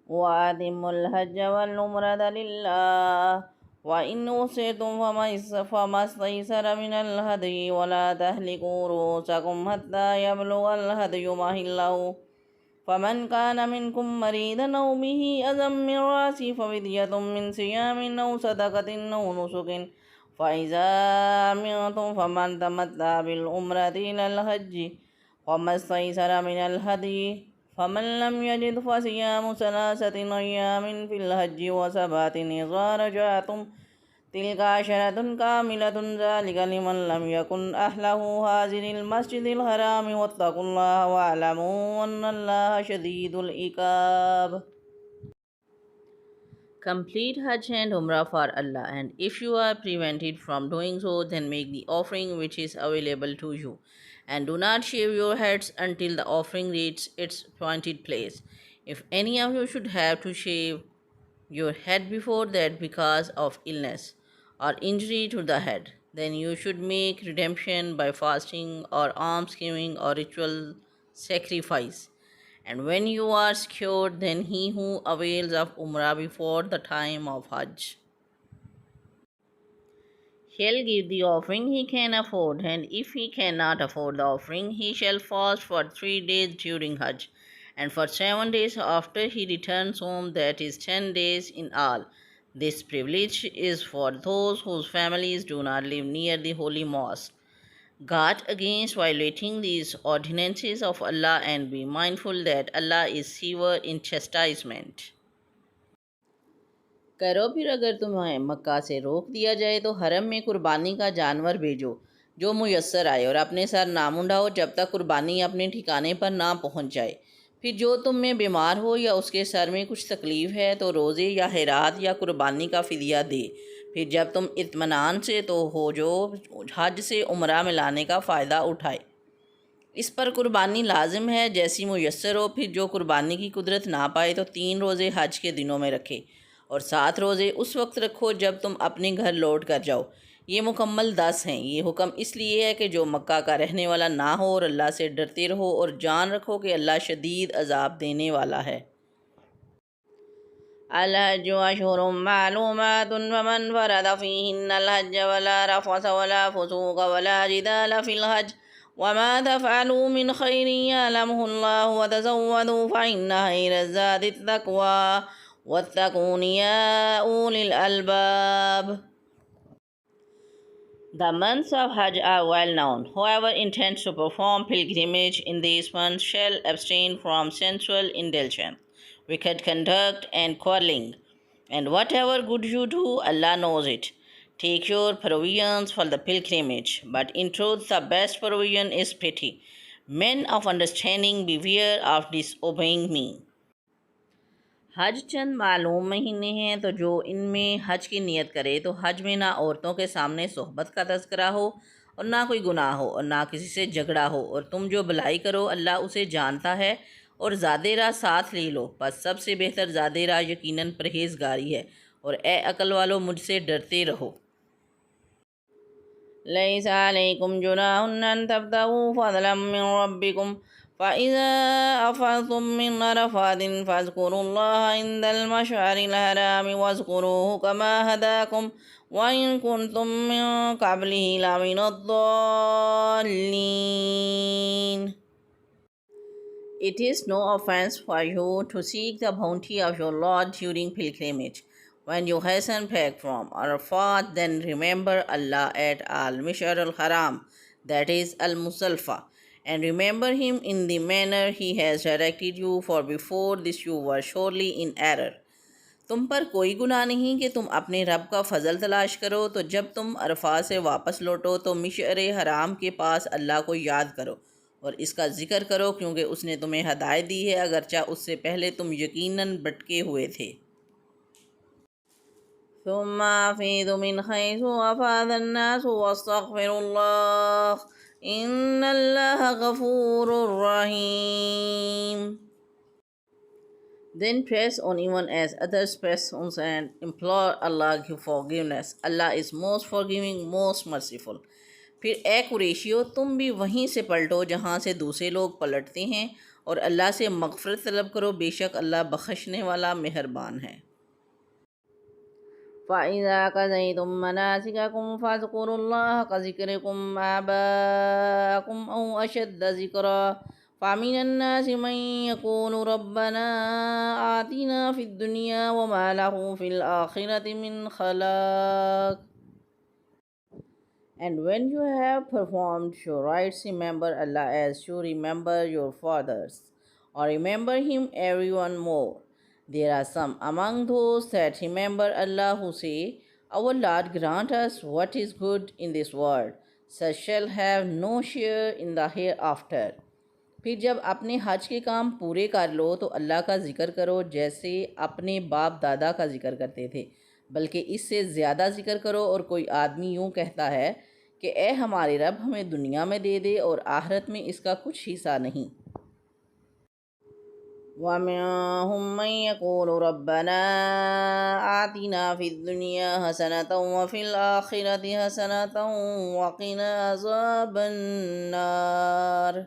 वअतिमुल हज्ज वल उम्रता लिल्लाह व इन उसिरतुम फमस्तयसर मिनल हदी वला तहलिकू रूसकुम हत्ता यबलुगल हदयु महिल्लहु फमन कान मिनकुम मरीदन औ बिही अज़म मिन रासी फविद्यतुम मिन सियामिन औ सदक़तिन औ नुसुकिन फ़इज़ा अमिनतुम फमन तमत्ता बिल उम्रति इलल हज्जि फमस्तयसर मिनल हदी फमन लम यजिद फसियामु सलासति अय्यामिन फिल हज्जि व सबअतिन इज़ा रजअतुम तिलका अशरतुन कामिलतुन ज़ालिका लिमन लम यकुन अहलहु हाज़िरिल मस्जिदिल हरामि वत्तकुल्लाह वअलमू अन्नल्लाह शदीदुल इक़ाब. Complete Hajj and Umrah for Allah, and if you are prevented from doing so, then make the offering which is available to you. And do not shave your heads until the offering reaches its appointed place. If any of you should have to shave your head before that because of illness or injury to the head, then you should make redemption by fasting or almsgiving or ritual sacrifice. And when you are secured, then he who avails of Umrah before the time of Hajj shall give the offering he can afford, and if he cannot afford the offering, he shall fast for 3 days during Hajj, and for 7 days after he returns home, that is 10 days in all. This privilege is for those whose families do not live near the holy mosque. Guard against violating these ordinances of Allah and be mindful that Allah is severe in chastisement. करो फिर अगर तुम्हें मक्का से रोक दिया जाए तो हरम में कुर्बानी का जानवर भेजो जो मुयस्सर आए और अपने सर ना मुंडाओ जब तक कुर्बानी अपने ठिकाने पर ना पहुंच जाए। फिर जो तुम में बीमार हो या उसके सर में कुछ तकलीफ़ है तो रोज़े या हिरात या कुर्बानी का फ़िदिया दे। फिर जब तुम इत्मीनान से तो हो जो हज से उम्रा मिलाने का फ़ायदा उठाए। इस पर कुर्बानी लाजिम है जैसी मुयस्सर हो। फिर जो कुर्बानी की कुदरत ना पाए तो 3 रोज़े हज के दिनों में रखे और 7 रोज़े उस वक्त रखो जब तुम अपने घर लौट कर जाओ। ये मुकम्मल 10 हैं। ये हुक्म इसलिए है कि जो मक्का का रहने वाला ना हो और अल्लाह से डरते रहो और जान रखो कि अल्लाह शदीद अजाब देने वाला है। अल-हज्जु अशहुरुम मालूमातुन फमन फरद फ़ीहिन्नल हज्ज वला रफ़स वला फ़ुसूक़ वला जिदाल फ़िल हज्ज वमा तफ़अलू मिन खैरिन यअलमुहुल्लाहु वतज़व्वदू फ़इन्ना खैरज़ ज़ादित तक़वा वत्तक़ून या उलिल अलबाब. The months of Hajj are well known. Whoever intends to perform pilgrimage in these months shall abstain from sensual indulgence, wicked conduct, and quarreling. And whatever good you do, Allah knows it. Take your provisions for the pilgrimage, but in truth, the best provision is pity. Men of understanding, beware of disobeying me. हज चंद मालूम महीने हैं तो जो इनमें हज की नियत करे तो हज में ना औरतों के सामने सोहबत का तज़किरा हो और ना कोई गुनाह हो और ना किसी से झगड़ा हो, और तुम जो भलाई करो अल्लाह उसे जानता है। और ज़ादे राह साथ ले लो, बस सबसे बेहतर ज़ादे राह यकीनन परहेज़गारी है। और ए अकल वालों मुझसे डरते रहो। लैसा अलैकुम जुनाहुन अन तब्तगू फ़ज़लन मिन रब्बिकुम फ़इज़ा अफ़ज़्तुम मिन अरफ़ातिन फ़ज़्कुरुल्लाह इंदल मशअरिल हरामि वज़्कुरूहु कमा हदाकुम व इन कुंतुम मिन क़ब्लिही लमिनद्दल्लीन. It is no offense for you to seek the bounty of your Lord during pilgrimage. When you hasten back from Arafat, then remember Allah at Al-Mishar al-Haram, that is Al-Musalfa, and remember Him in the manner He has directed you, for before this you were surely in error. तुम पर कोई गुनाह नहीं कि तुम अपने रब का फ़ज़ल तलाश करो, तो जब तुम अरफात से वापस लौटो तो मिशर हराम के पास अल्लाह को याद करो और इसका ज़िक्र करो, क्योंकि उसने तुम्हें हदायत दी है, अगरचा उससे पहले तुम यकीनन भटके हुए थे। सुम्मा अफ़ीदू मिन हैसु अफ़ादन्नासु वस्तग़फ़िरुल्लाह इन्नल्लाह गफ़ूरुर रहीम. Then press on even as others press on and implore Allah forgiveness. Allah is most forgiving, most merciful. फिर ए कुरैशियो तुम भी वहीं से पलटो जहाँ से दूसरे लोग पलटते हैं और अल्लाह से मग़फ़िरत तलब करो, बेशक अल्लाह बख्शने वाला मेहरबान है। फ़इज़ा क़ज़य्तुम मनासिककुम फ़ज़्कुरुल्लाह कज़िक्रिकुम आबाअकुम औ अशद्द ज़िक्रा फ़मिनन्नासि मन यक़ूलु रब्बना आतिना फ़िद्दुनिया वमा लहु फ़िल आख़िरति मिन ख़लाक़। And when you have performed your rites, remember Allah as you remember your fathers, or remember Him everyone more. There are some among those that remember Allah who say, Our Lord, grant us what is good in this world. Such shall have no share in the hereafter. फिर जब अपने हज के काम पूरे कर लो तो अल्लाह का ज़िक्र करो जैसे अपने बाप दादा का ज़िक्र करते थे, बल्कि इससे ज़्यादा ज़िक्र करो। और कोई आदमी यूँ कहता है कि ए हमारे रब, हमें दुनिया में दे दे और आखिरत में इसका कुछ हिस्सा नहीं। वमिनहुम मन यक़ूलु रब्बना आतिना फ़िद्दुनिया हसनतन व फ़िल आख़िरति हसनतन व क़िना अज़ाबन नार।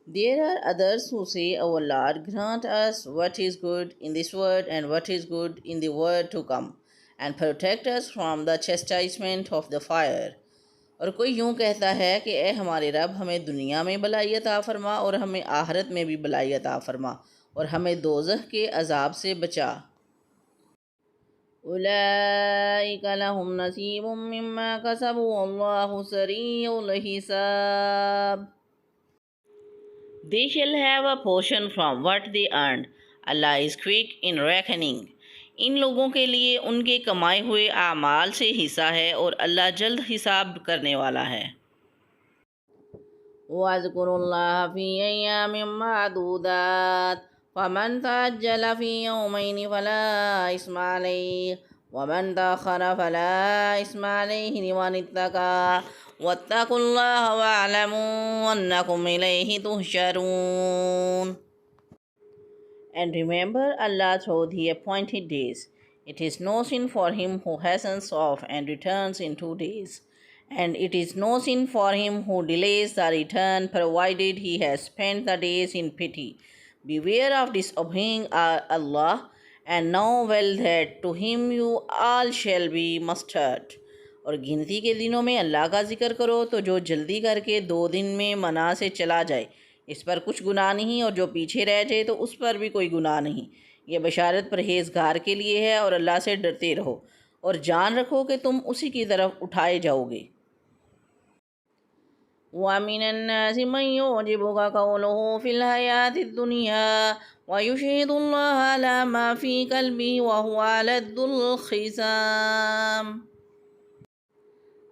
There are others who say, Our Lord, grant us what is good in this world and what is good in the world to come, and protect us from the chastisement of the fire. और कोई यूँ कहता है कि ए हमारे रब, हमें दुनिया में भलाई अता फरमा और हमें आखिरत में भी भलाई अता फरमा और हमें दोज़ख के अज़ाब से बचा। उलाइक लहुम नसीबुम मिम्मा कसबू वल्लाहु सरीउल हिसाब। They shall have a portion from what they earned. Allah is quick in reckoning. इन लोगों के लिए उनके कमाए हुए आमाल से हिस्सा है और अल्लाह जल्द हिसाब करने वाला है। वज़्कुरुल्लाह फ़ी अय्यामिम मादूदात फ़मन तअज्जल फ़ी यौमैनि फ़ला इस्मा अलैहि वमन तअख़्ख़र फ़ला इस्मा अलैहि लिमन इत्तक़ा वत्तक़ुल्लाह वअलमू अन्नकुम इलैहि तुहशरून। And remember Allah through the appointed days. It is no sin for him who hastens off and returns in 2 days. And it is no sin for him who delays the return, provided he has spent the days in pity. Beware of disobeying Allah, and know well that to him you all shall be mustered. और गिनती के दिनों में अल्लाह का ज़िक्र करो तो जो जल्दी करके 2 दिन में मना से चला जाए इस पर कुछ गुनाह नहीं, और जो पीछे रह जाए तो उस पर भी कोई गुनाह नहीं। ये बशारत परहेज़गार के लिए है, और अल्लाह से डरते रहो और जान रखो कि तुम उसी की तरफ उठाए जाओगे। वमिनन्नासि मन युअजिबुका क़ौलुहु फ़िल हयातिद दुनिया व युशहिदुल्लाह अला मा फ़ी क़ल्बिही व हुवा अलद्दुल ख़िसाम।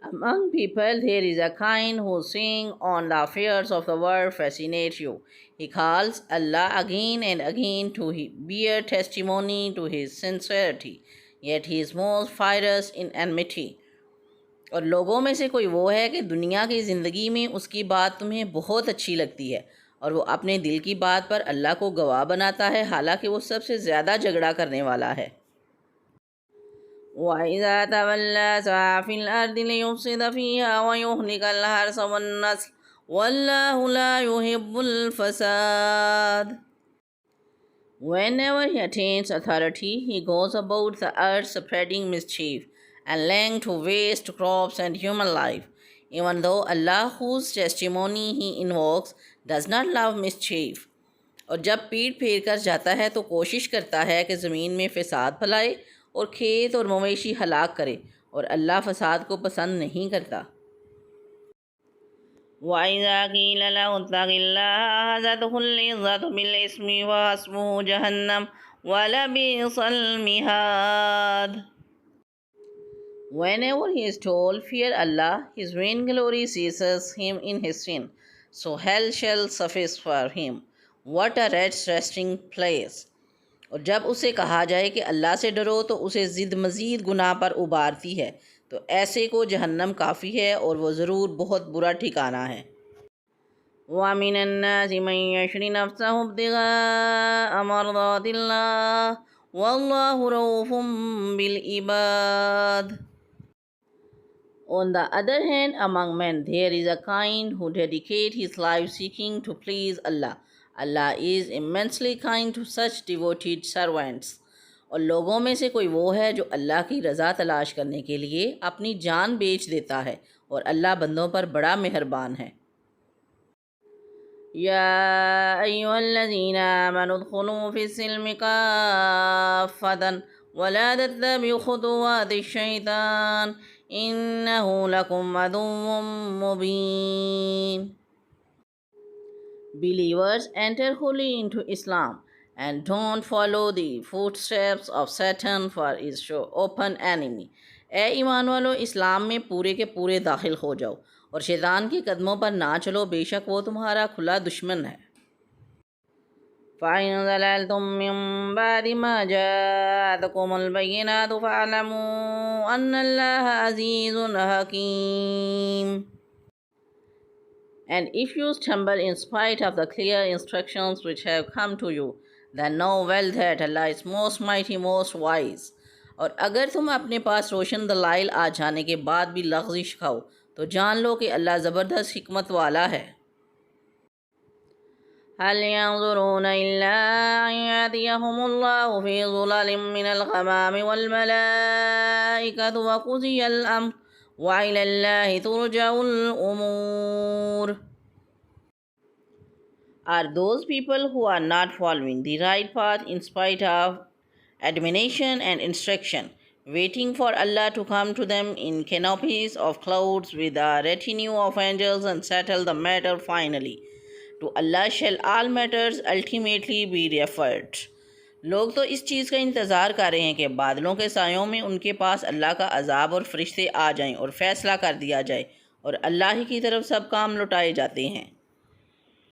Among people there is a kind who sing on the affairs of the world fascinate you. He calls Allah again and again to bear testimony to his sincerity, yet he is most fierce in enmity. और लोगों में से कोई वो है कि दुनिया की ज़िंदगी में उसकी बात तुम्हें बहुत अच्छी लगती है और वो अपने दिल की बात पर अल्लाह को गवाह बनाता है, हालांकि वो सबसे ज़्यादा झगड़ा करने वाला है। وإذا تولى سعى في الأرض ليفسد فيها ويهلك الحرث والنسل والله لا يحب الفساد. Whenever he attains authority, he goes about the earth spreading mischief and laying to waste crops and human life, even though Allah, whose testimony he invokes, does not love mischief. और जब पीठ फेर कर जाता है तो कोशिश करता है कि ज़मीन में फ़साद फैलाए और खेत और मवेशी हलाक करे, और अल्लाह फ़साद को पसंद नहीं करता। वइज़ा क़ील लहु इत्तक़िल्लाह अख़ज़तहुल इज़्ज़तु बिल इस्मि व हस्बुहु जहन्नम व लबिसल मिहाद। Whenever he is told, Fear Allah, his vainglory seizes him in his sin, so hell shall suffice for him. What a wretched resting place! और जब उसे कहा जाए कि अल्लाह से डरो तो उसे ज़िद मज़ीद गुनाह पर उबारती है, तो ऐसे को जहन्नम काफ़ी है और वो ज़रूर बहुत बुरा ठिकाना है। वमिनन्नासि मन यशरि नफ्सहु इब्तिगाअ मर्दातिल्लाह वल्लाहु रऊफ़ुम bill इबाद। On the other hand, among men, there is a kind who dedicate his life seeking to please Allah. Allah is immensely kind to such devoted servants. और लोगों में से कोई वो है जो अल्लाह की रज़ा तलाश करने के लिए अपनी जान बेच देता है और अल्लाह बंदों पर बड़ा मेहरबान है। या अय्युहल्लज़ीना आमनु उदखुलू फिस्सिल्मि काफ़्फ़तन वला तत्तबिउ खुतुवातिश शैतान इन्नहु लकुम अदुव्वुम मुबीन। Believers, enter wholly into Islam and don't follow the footsteps of Satan, for he is your open enemy. ए ईमान वालो, इस्लाम में पूरे के पूरे दाखिल हो जाओ और शैतान के कदमों पर ना चलो, बेशक वो तुम्हारा खुला दुश्मन है। फ़इन ज़ललतुम मिन बादि मा जाअतकुमुल बय्यिनातु फ़अलमू अन्नल्लाह अज़ीज़ुन हकीम। And if you stumble in spite of the clear instructions which have come to you, then know well that Allah is most mighty, most wise. और अगर तुम अपने पास रोशन दलाइल आ जाने के बाद भी लग़ज़िश खाओ तो जान लो कि अल्लाह ज़बरदस्त हिकमत वाला है। हल यंज़ुरूना इल्ला अन यातियहुमुल्लाहु फ़ी ज़ुललिम मिनल ग़मामि वल मलाइकतु व क़ुज़ियल अम्र व इलल्लाहि तुरजउल उमूर। Are those people who are not following the right path in spite of admonition and instruction, waiting for Allah to come to them in canopies of clouds with a retinue of angels and settle the matter finally? To Allah shall all matters ultimately be referred. लोग तो इस चीज़ का इंतज़ार कर रहे हैं कि बादलों के सायों में उनके पास अल्लाह का अजाब और फरिश्ते आ जाएं और फ़ैसला कर दिया जाए और अल्लाह ही की तरफ सब काम लौटाए जाते हैं।